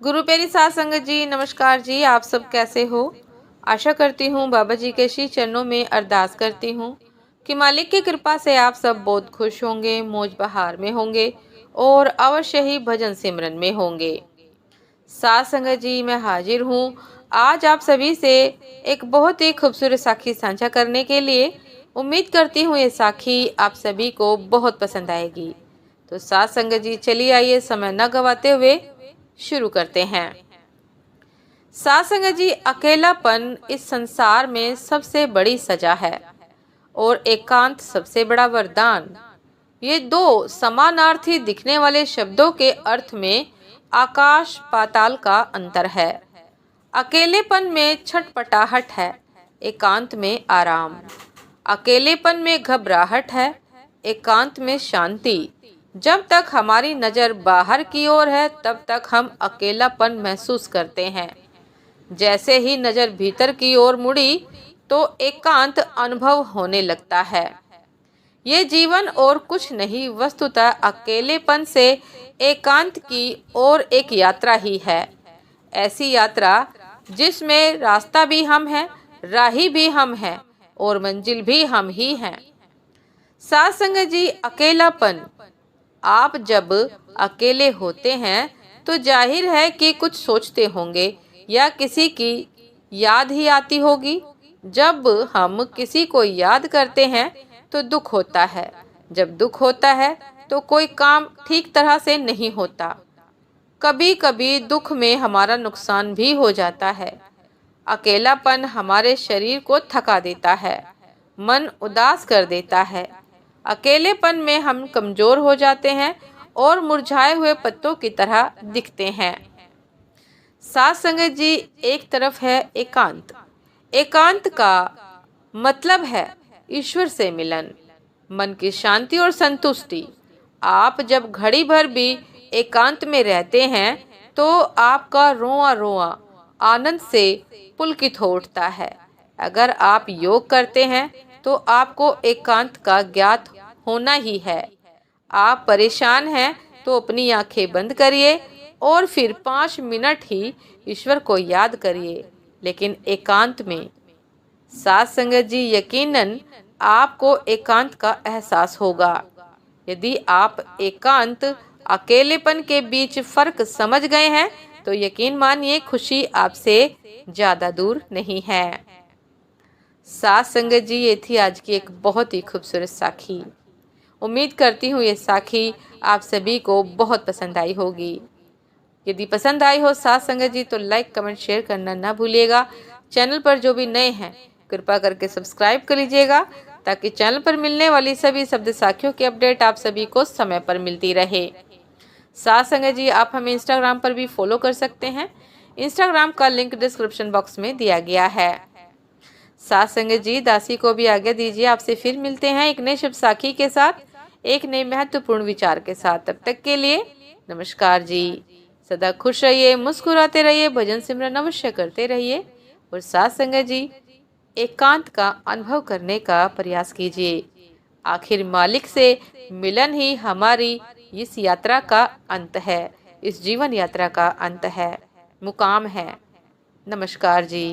गुरु प्यारी साध संगत जी, नमस्कार जी। आप सब कैसे हो? आशा करती हूँ बाबा जी के श्री चरणों में अरदास करती हूँ कि मालिक की कृपा से आप सब बहुत खुश होंगे, मौज बहार में होंगे और अवश्य ही भजन सिमरन में होंगे। साध संगत जी, मैं हाजिर हूँ आज आप सभी से एक बहुत ही खूबसूरत साखी साझा करने के लिए। उम्मीद करती हूँ ये साखी आप सभी को बहुत पसंद आएगी। तो साध संगत जी, चलिए आइए समय न गवाते हुए शुरू करते हैं। साध संगत जी, अकेलापन इस संसार में सबसे बड़ी सजा है और एकांत सबसे बड़ा वरदान। ये दो समानार्थी दिखने वाले शब्दों के अर्थ में आकाश पाताल का अंतर है। अकेलेपन में छटपटाहट है, एकांत में आराम। अकेलेपन में घबराहट है, एकांत में शांति। जब तक हमारी नजर बाहर की ओर है तब तक हम अकेलापन महसूस करते हैं। जैसे ही नजर भीतर की ओर मुड़ी तो एकांत अनुभव होने लगता है। ये जीवन और कुछ नहीं, वस्तुतः अकेलेपन से एकांत की ओर एक यात्रा ही है। ऐसी यात्रा जिसमें रास्ता भी हम हैं, राही भी हम हैं और मंजिल भी हम ही हैं। साध संगत जी, अकेलापन, आप जब अकेले होते हैं तो जाहिर है कि कुछ सोचते होंगे या किसी की याद ही आती होगी। जब हम किसी को याद करते हैं तो दुख होता है। जब दुख होता है तो कोई काम ठीक तरह से नहीं होता। कभी कभी दुख में हमारा नुकसान भी हो जाता है। अकेलापन हमारे शरीर को थका देता है, मन उदास कर देता है। अकेलेपन में हम कमजोर हो जाते हैं और मुरझाए हुए पत्तों की तरह दिखते हैं। साध संगत जी, एक तरफ है एकांत। एकांत का मतलब है ईश्वर से मिलन, मन की शांति और संतुष्टि। आप जब घड़ी भर भी एकांत में रहते हैं तो आपका रोआ रोआ आनंद से पुलकित हो उठता है। अगर आप योग करते हैं तो आपको एकांत का ज्ञात होना ही है। आप परेशान हैं तो अपनी आंखें बंद करिए और फिर 5 मिनट ही ईश्वर को याद करिए, लेकिन एकांत में। साध संगत जी, यकीनन आपको एकांत का एहसास होगा। यदि आप एकांत अकेलेपन के बीच फर्क समझ गए हैं तो यकीन मानिए खुशी आपसे ज्यादा दूर नहीं है। साध संगत जी, ये थी आज की एक बहुत ही खूबसूरत साखी। उम्मीद करती हूँ ये साखी आप सभी को बहुत पसंद आई होगी। यदि पसंद आई हो साध संगत जी तो लाइक कमेंट शेयर करना ना भूलिएगा। चैनल पर जो भी नए हैं कृपा करके सब्सक्राइब कर लीजिएगा ताकि चैनल पर मिलने वाली सभी शब्द साखियों की अपडेट आप सभी को समय पर मिलती रहे। साध संगत जी, आप हमें इंस्टाग्राम पर भी फॉलो कर सकते हैं। इंस्टाग्राम का लिंक डिस्क्रिप्शन बॉक्स में दिया गया है। साध संगत जी, दासी को भी आज्ञा दीजिए। आपसे फिर मिलते हैं एक नए शुभ साखी के साथ, एक नए महत्वपूर्ण विचार के साथ। तब तक के लिए नमस्कार जी। सदा खुश रहिए, मुस्कुराते रहिए, भजन सिमरन अवश्य करते रहिए और साध संगत जी, एकांत का अनुभव करने का प्रयास कीजिए। आखिर मालिक से मिलन ही हमारी इस यात्रा का अंत है, इस जीवन यात्रा का अंत है, मुकाम है। नमस्कार जी।